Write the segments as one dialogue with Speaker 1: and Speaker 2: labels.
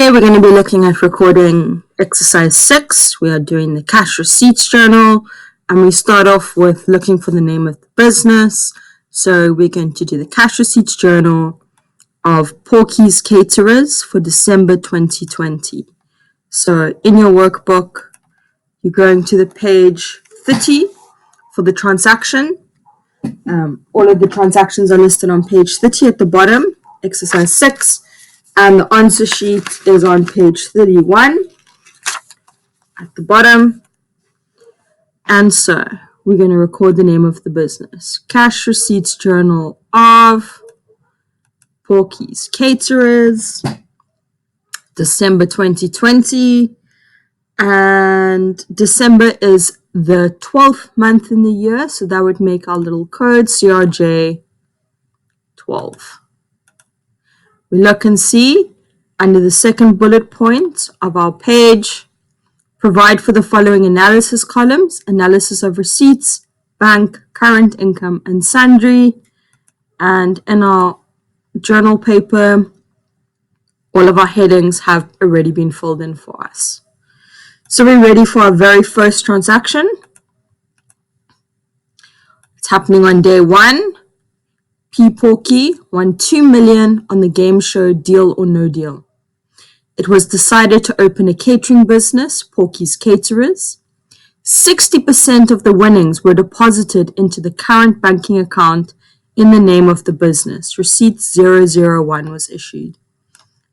Speaker 1: Okay, we're going to be looking at recording exercise 6. We are doing the cash receipts journal, and we start off with looking for the name of the business. So we're going to do the cash receipts journal of Porky's Caterers for December 2020. So in your workbook, you're going to the page 30 for the transaction. All of the transactions are listed on page 30 at the bottom, exercise 6. And the answer sheet is on page 31 at the bottom. And so we're going to record the name of the business. Cash Receipts Journal of Porky's Caterers, December 2020. And December is the 12th month in the year, so that would make our little code CRJ 12. We look and see under the second bullet point of our page, provide for the following analysis columns: analysis of receipts, bank, current income, and sundry. And in our journal paper, all of our headings have already been filled in for us. So we're ready for our very first transaction. It's happening on day 1. P. Porky won $2 million on the game show Deal or No Deal. It was decided to open a catering business, Porky's Caterers. 60% of the winnings were deposited into the current banking account in the name of the business. Receipt 001 was issued.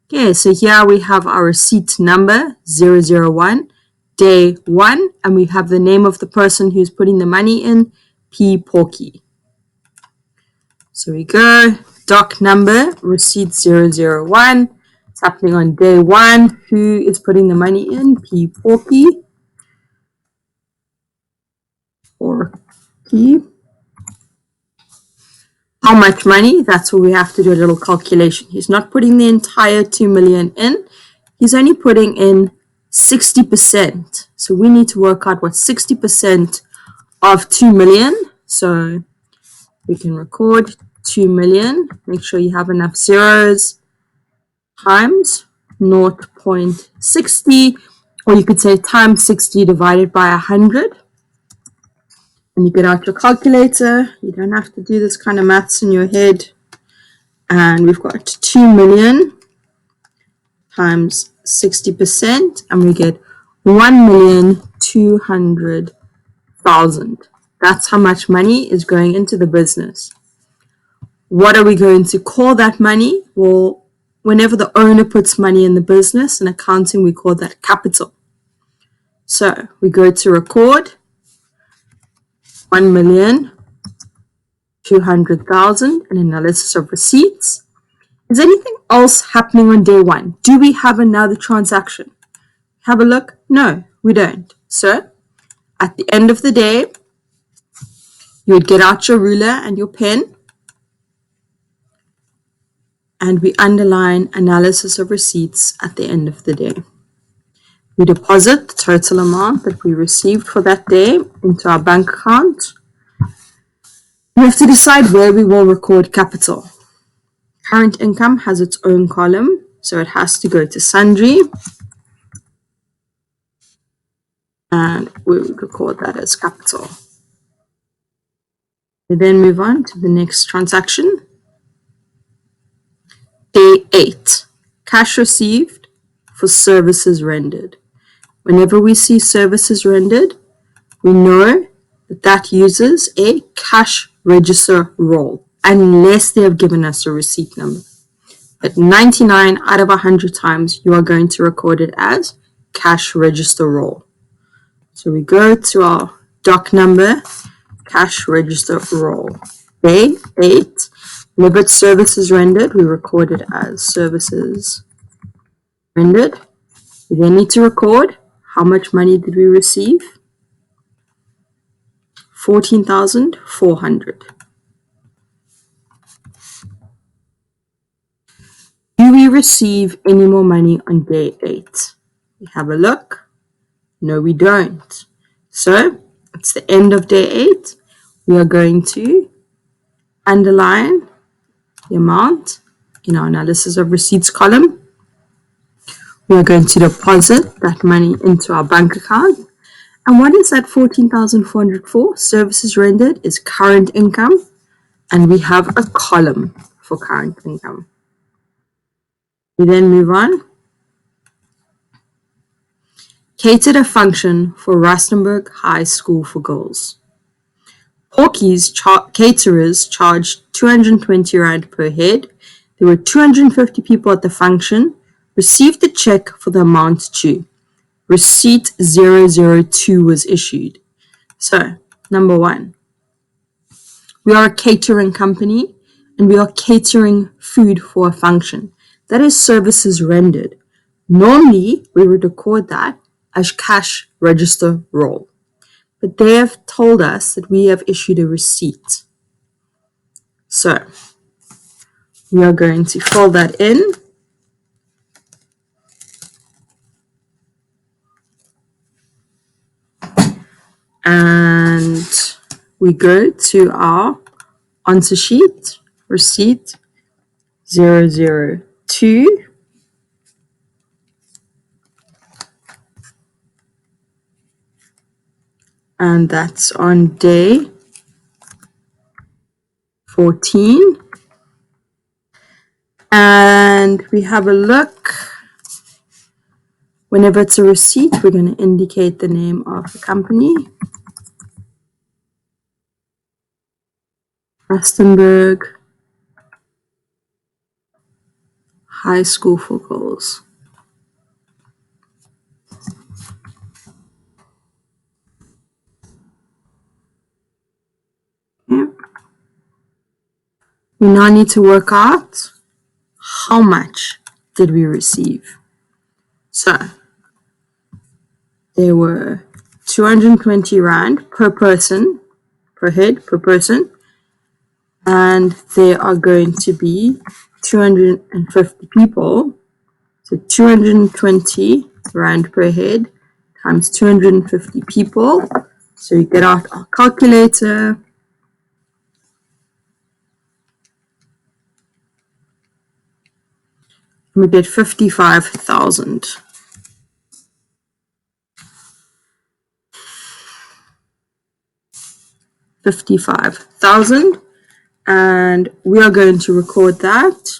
Speaker 1: Okay, so here we have our receipt number 001, day 1, and we have the name of the person who's putting the money in, P. Porky. So we go, doc number, receipt 001. It's happening on day 1. Who is putting the money in? P. Porky. Porky. How much money? That's where we have to do a little calculation. He's not putting the entire 2 million in. He's only putting in 60%. So we need to work out what 60% of 2 million. So we can record 2 million. Make sure you have enough zeros times 0.60, or you could say times 60 divided by 100. And you get out your calculator. You don't have to do this kind of maths in your head. And we've got 2 million times 60%, and we get 1,200,000. That's how much money is going into the business. What are we going to call that money? Well, whenever the owner puts money in the business, in accounting, we call that capital. So we go to record 1,200,000 in analysis of receipts. Is anything else happening on day 1? Do we have another transaction? Have a look. No, we don't. So at the end of the day, you would get out your ruler and your pen, and we underline analysis of receipts at the end of the day. We deposit the total amount that we received for that day into our bank account. We have to decide where we will record capital. Current income has its own column, so it has to go to sundry. And we would record that as capital. We then move on to the next transaction. Day 8, cash received for services rendered. Whenever we see services rendered, we know that that uses a cash register roll, unless they have given us a receipt number. But 99 out of 100 times, you are going to record it as cash register roll. So we go to our doc number, cash register roll. Day 8. Whenever it's services rendered, we record it as services rendered. We then need to record how much money did we receive? 14,400. Do we receive any more money on day 8? We have a look. No, we don't. So it's the end of day 8. We are going to underline the amount in our analysis of receipts column. We are going to deposit that money into our bank account. And what is that 14,400 for? Services rendered is current income, and we have a column for current income. We then move on. Catered a function for Rustenburg High School for Girls. Porky's caterers charged 220 Rand per head. There were 250 people at the function. Received a check for the amount due. Receipt 002 was issued. So, number one, we are a catering company and we are catering food for a function. That is services rendered. Normally, we would record that as cash register roll. But they have told us that we have issued a receipt. So, we are going to fill that in. And we go to our answer sheet, receipt 002. And that's on day 14. And we have a look. Whenever it's a receipt, we're going to indicate the name of the company. Rustenburg High School for Girls. Okay. We now need to work out how much did we receive. So, there were 220 Rand per person, per head, per person. And there are going to be 250 people. So 220 Rand per head times 250 people. So we get out our calculator. We get 55,000. And we are going to record that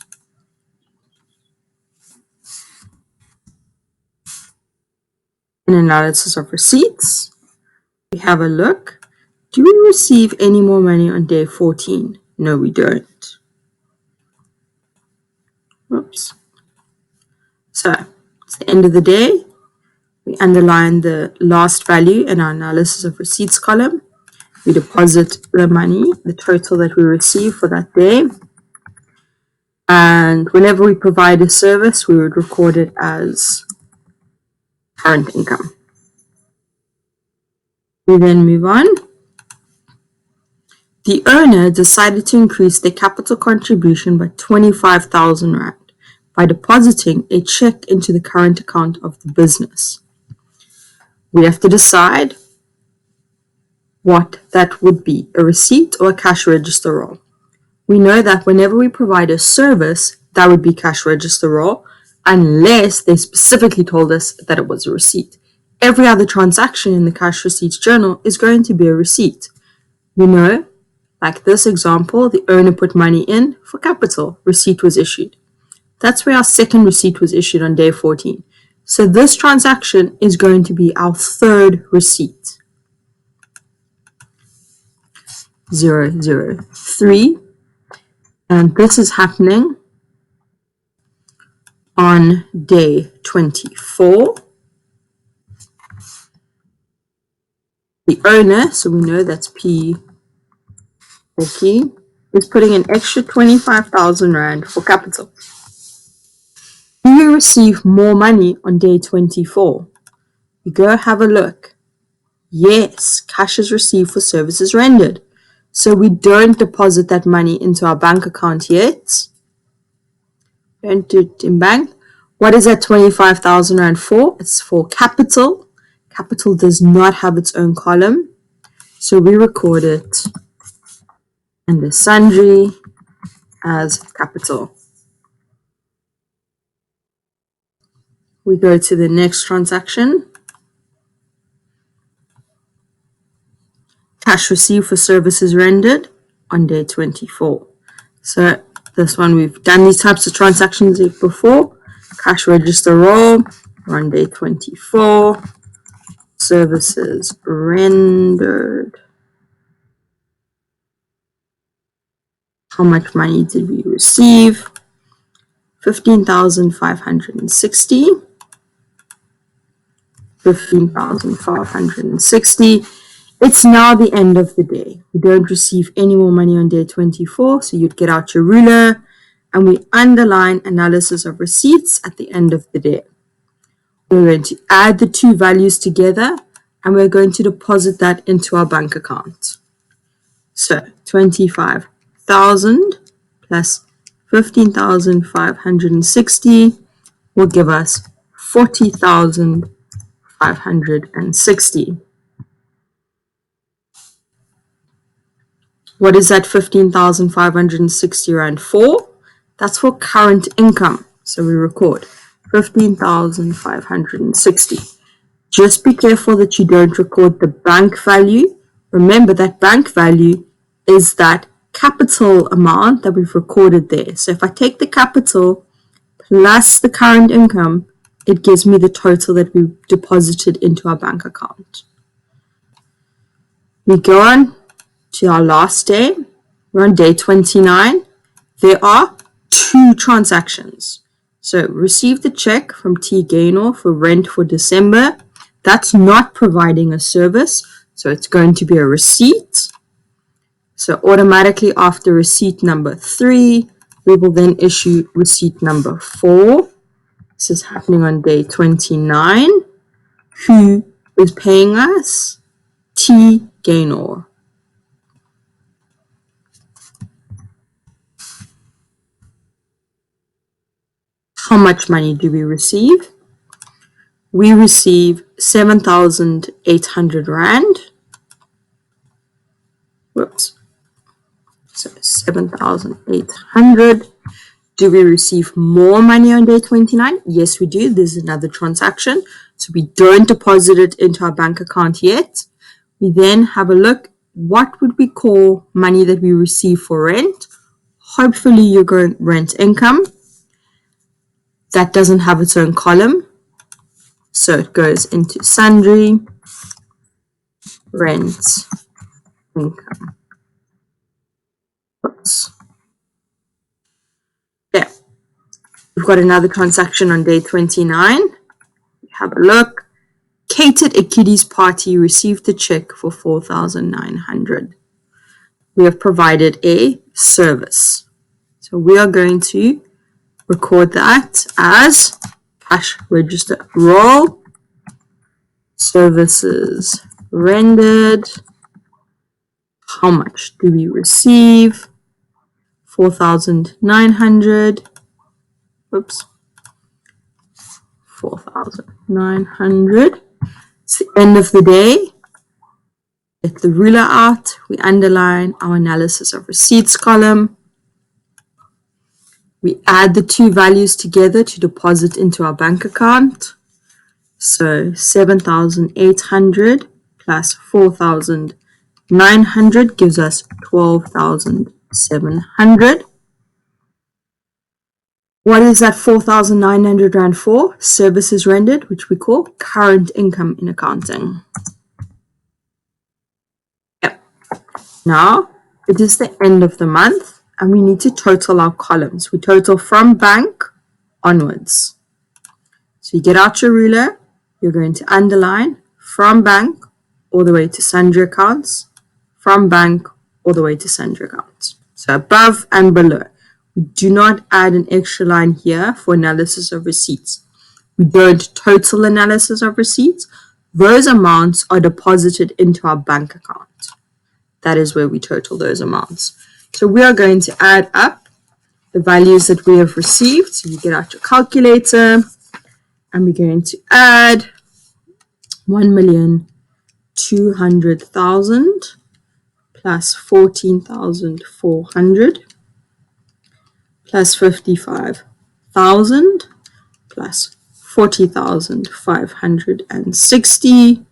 Speaker 1: in analysis of receipts. We have a look. Do we receive any more money on day 14? No, we don't. Oops. So, it's the end of the day. We underline the last value in our analysis of receipts column. We deposit the money, the total that we receive for that day. And whenever we provide a service, we would record it as current income. We then move on. The owner decided to increase their capital contribution by 25,000 Rand by depositing a check into the current account of the business. We have to decide what that would be, a receipt or a cash register roll. We know that whenever we provide a service, that would be cash register roll, unless they specifically told us that it was a receipt. Every other transaction in the cash receipts journal is going to be a receipt. We know, like this example, the owner put money in for capital, receipt was issued. That's where our second receipt was issued on day 14. So this transaction is going to be our third receipt. 003. And this is happening on day 24. The owner, so we know that's P. Okay, is putting an extra 25,000 Rand for capital. Do we receive more money on day 24? We go have a look. Yes, cash is received for services rendered. So we don't deposit that money into our bank account yet. Don't do it in bank. What is that 25,000 Rand for? It's for capital. Capital does not have its own column. So we record it in the sundry as capital. We go to the next transaction. Cash received for services rendered on day 24. So this one, we've done these types of transactions before. Cash register roll, we're on day 24. Services rendered. How much money did we receive? 15,560. 15,560. It's now the end of the day. We don't receive any more money on day 24, so you'd get out your ruler and we underline analysis of receipts at the end of the day. We're going to add the two values together and we're going to deposit that into our bank account. So 25,000 plus 15,560 will give us 40,560. What is that 15,560 Rand for? That's for current income. So we record 15,560. Just be careful that you don't record the bank value. Remember that bank value is that capital amount that we've recorded there. So if I take the capital plus the current income, it gives me the total that we deposited into our bank account. We go on to our last day. We're on day 29. There are two transactions. So receive the check from T. Gaynor for rent for December. That's not providing a service, so it's going to be a receipt. So automatically after receipt number 3, we will then issue receipt number 4. This is happening on day 29. Who is paying us? T. Gaynor. How much money do we receive? We receive 7,800 Rand. Whoops. So 7,800. Do we receive more money on day 29? Yes, we do. This is another transaction. So we don't deposit it into our bank account yet. We then have a look. What would we call money that we receive for rent? Hopefully you're going rent income. That doesn't have its own column. So it goes into sundry, rent, income. Oops. There. We've got another transaction on day 29. Have a look. Catered a kiddies party received the check for 4,900. We have provided a service. So we are going to record that as cash register roll, services rendered. How much do we receive? 4,900. Oops. 4,900. It's the end of the day. Get the ruler out. We underline our analysis of receipts column. We add the two values together to deposit into our bank account. So 7,800 plus 4,900 gives us 12,700. What is that 4,900 Rand for? Services rendered, which we call current income in accounting. Yep. Now, it is the end of the month and we need to total our columns. We total from bank onwards. So you get out your ruler, you're going to underline from bank all the way to sundry accounts, from bank all the way to sundry accounts. So above and below. We do not add an extra line here for analysis of receipts. We don't total analysis of receipts. Those amounts are deposited into our bank account. That is where we total those amounts. So we are going to add up the values that we have received. So you get out your calculator and we're going to add 1,200,000 plus 14,400 plus 55,000 plus 40,560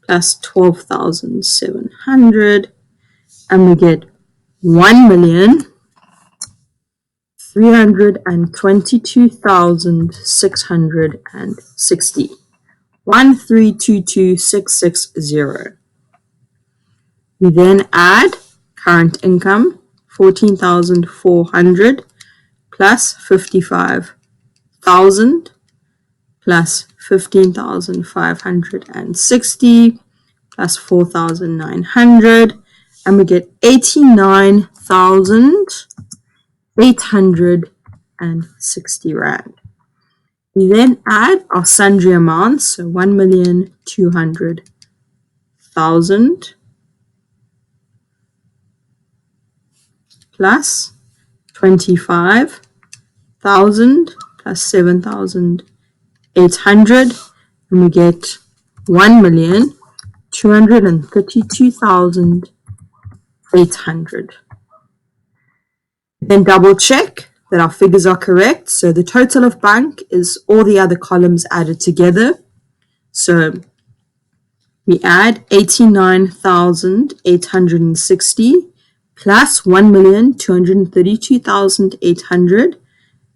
Speaker 1: plus 12,700, and we get 1,322,660. 1,322,660. We then add current income, 14,400 plus 55,000 plus 15,560 plus 4,900, and we get 89,860 Rand. We then add our sundry amounts, so 1,200,000 plus 25,000 plus 7,800, and we get 1,232,800. Then double check that our figures are correct. So the total of bank is all the other columns added together. So we add 89,860 plus 1,232,800,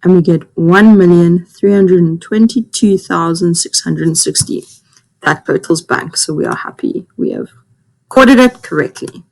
Speaker 1: and we get 1,322,660. That totals bank, so we are happy we have quoted it correctly.